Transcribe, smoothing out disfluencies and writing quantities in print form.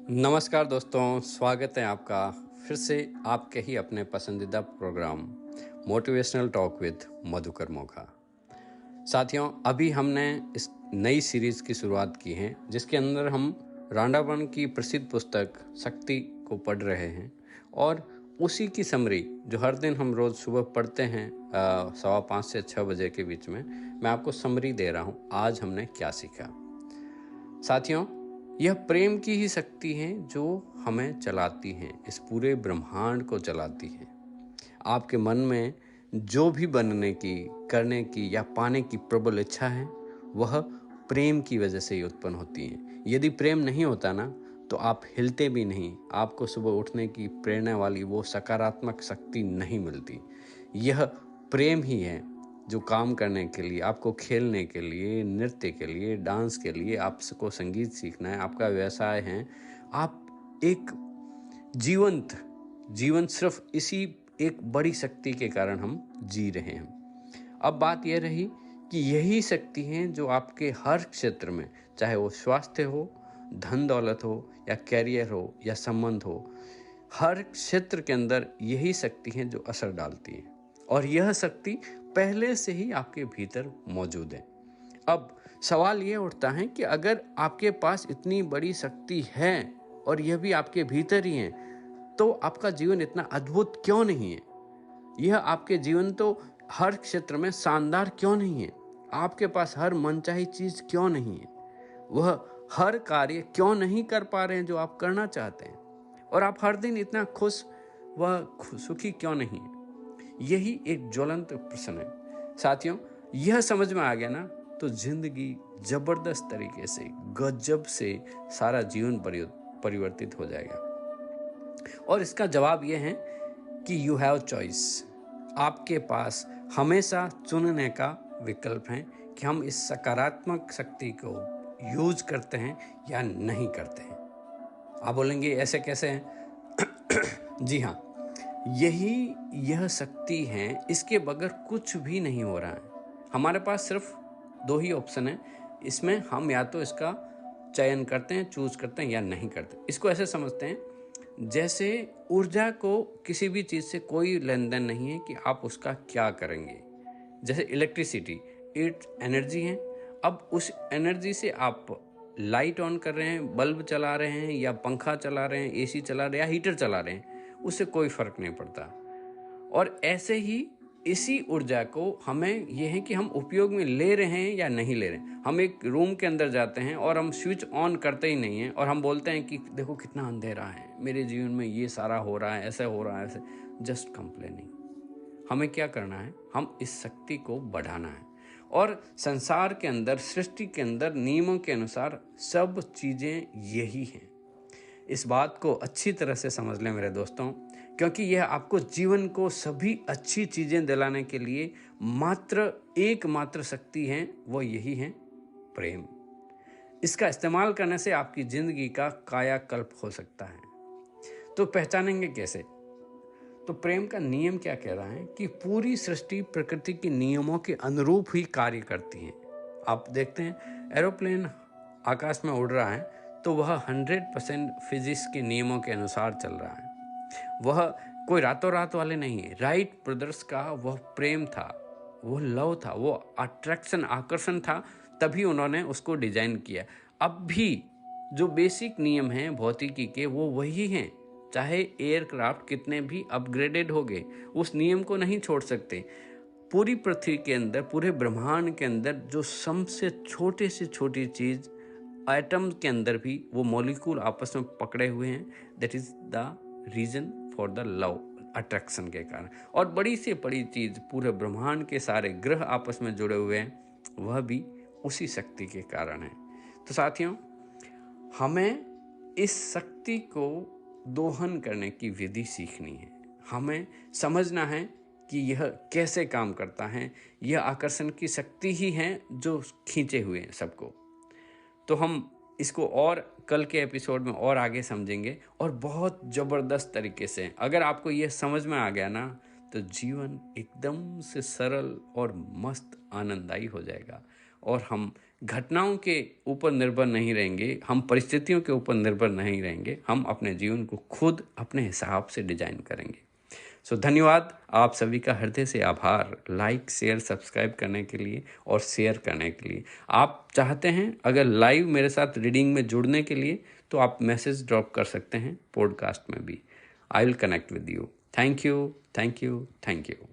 नमस्कार दोस्तों, स्वागत है आपका फिर से आपके ही अपने पसंदीदा program motivational talk with Madhukar Mogha. साथियों, अभी हमने इस नई सीरीज़ की शुरुआत की है जिसके अंदर हम रांडा बर्न की प्रसिद्ध पुस्तक शक्ति को पढ़ रहे हैं और उसी की समरी जो हर दिन हम रोज़ सुबह पढ़ते हैं 5:15 से 6 बजे के बीच में, मैं आपको समरी दे रहा हूँ आज हमने क्या सीखा। साथियों, यह प्रेम की ही शक्ति है जो हमें चलाती है, इस पूरे ब्रह्मांड को चलाती है। आपके मन में जो भी बनने की, करने की या पाने की प्रबल इच्छा है, वह प्रेम की वजह से ही उत्पन्न होती है। यदि प्रेम नहीं होता ना, तो आप हिलते भी नहीं, आपको सुबह उठने की प्रेरणा वाली वो सकारात्मक शक्ति नहीं मिलती। यह प्रेम ही है जो काम करने के लिए, आपको खेलने के लिए, नृत्य के लिए, डांस के लिए, आपको संगीत सीखना है, आपका व्यवसाय है, आप एक जीवन सिर्फ इसी एक बड़ी शक्ति के कारण हम जी रहे हैं। अब बात यह रही कि यही शक्ति है जो आपके हर क्षेत्र में, चाहे वो स्वास्थ्य हो, धन दौलत हो या कैरियर हो या संबंध हो, हर क्षेत्र के अंदर यही शक्ति है जो असर डालती है और यह शक्ति पहले से ही आपके भीतर मौजूद है। अब सवाल यह उठता है कि अगर आपके पास इतनी बड़ी शक्ति है और यह भी आपके भीतर ही है, तो आपका जीवन इतना अद्भुत क्यों नहीं है? यह आपके जीवन तो हर क्षेत्र में शानदार क्यों नहीं है? आपके पास हर मनचाही चीज क्यों नहीं है? वह हर कार्य क्यों नहीं कर पा रहे हैं जो आप करना चाहते हैं? और आप हर दिन इतना खुश व सुखी क्यों नहीं है? यही एक ज्वलंत प्रश्न है। साथियों, यह समझ में आ गया ना, तो जिंदगी जबरदस्त तरीके से, गजब से सारा जीवन परिवर्तित हो जाएगा। और इसका जवाब यह है कि यू हैव चॉइस। आपके पास हमेशा चुनने का विकल्प है कि हम इस सकारात्मक शक्ति को यूज करते हैं या नहीं करते हैं। आप बोलेंगे ऐसे कैसे हैं? जी हाँ, यह शक्ति है, इसके बगैर कुछ भी नहीं हो रहा है। हमारे पास सिर्फ दो ही ऑप्शन है, इसमें हम या तो इसका चयन करते हैं, चूज करते हैं या नहीं करते। इसको ऐसे समझते हैं जैसे ऊर्जा को किसी भी चीज से कोई लेन देन नहीं है कि आप उसका क्या करेंगे। जैसे इलेक्ट्रिसिटी, इट एनर्जी है। अब उस एनर्जी से आप लाइट ऑन कर रहे हैं, बल्ब चला रहे हैं या पंखा चला रहे हैं, एसी चला रहे हैं या हीटर चला रहे हैं, उससे कोई फर्क नहीं पड़ता। और ऐसे ही इसी ऊर्जा को हमें यह है कि हम उपयोग में ले रहे हैं या नहीं ले रहे हैं। हम एक रूम के अंदर जाते हैं और हम स्विच ऑन करते ही नहीं हैं और हम बोलते हैं कि देखो कितना अंधेरा है, मेरे जीवन में ये सारा हो रहा है, ऐसा हो रहा है, ऐसे जस्ट कंप्लेनिंग। हमें क्या करना है? हम इस शक्ति को बढ़ाना है। और संसार के अंदर, सृष्टि के अंदर नियमों के अनुसार सब चीजें यही हैं। इस बात को अच्छी तरह से समझ लें मेरे दोस्तों, क्योंकि यह आपको जीवन को सभी अच्छी चीजें दिलाने के लिए एकमात्र शक्ति है, वो यही है प्रेम। इसका इस्तेमाल करने से आपकी जिंदगी का कायाकल्प हो सकता है। तो पहचानेंगे कैसे? तो प्रेम का नियम क्या कह रहा है कि पूरी सृष्टि प्रकृति के नियमों के अनुरूप ही कार्य करती है। आप देखते हैं एरोप्लेन आकाश में उड़ रहा है तो वह 100% फिजिक्स के नियमों के अनुसार चल रहा है। वह कोई रातों रात वाले नहीं है। राइट ब्रदर्स का वह प्रेम था, वो लव था, वो अट्रैक्शन, आकर्षण था, तभी उन्होंने उसको डिजाइन किया। अब भी जो बेसिक नियम हैं भौतिकी के, वो वही हैं। चाहे एयरक्राफ्ट कितने भी अपग्रेडेड हो गए, उस नियम को नहीं छोड़ सकते। पूरी पृथ्वी के अंदर, पूरे ब्रह्मांड के अंदर जो सबसे छोटे से छोटी चीज, एटम के अंदर भी वो मॉलिक्यूल आपस में पकड़े हुए हैं। That is the reason for the love, attraction के कारण। और बड़ी से बड़ी चीज, पूरे ब्रह्मांड के सारे ग्रह आपस में जुड़े हुए हैं, वह भी उसी शक्ति के कारण है। तो साथियों, हमें इस शक्ति को दोहन करने की विधि सीखनी है। हमें समझना है कि यह कैसे काम करता है। यह आकर्षण की शक्ति ही है जो खींचे हुए हैं सबको। तो हम इसको और कल के एपिसोड में और आगे समझेंगे और बहुत ज़बरदस्त तरीके से। अगर आपको यह समझ में आ गया ना, तो जीवन एकदम से सरल और मस्त आनंददायी हो जाएगा और हम घटनाओं के ऊपर निर्भर नहीं रहेंगे, हम परिस्थितियों के ऊपर निर्भर नहीं रहेंगे, हम अपने जीवन को खुद अपने हिसाब से डिजाइन करेंगे। धन्यवाद, आप सभी का हृदय से आभार लाइक शेयर सब्सक्राइब करने के लिए और शेयर करने के लिए। आप चाहते हैं अगर लाइव मेरे साथ रीडिंग में जुड़ने के लिए तो आप मैसेज ड्रॉप कर सकते हैं पॉडकास्ट में भी। I will connect with you. Thank you, thank you, thank you.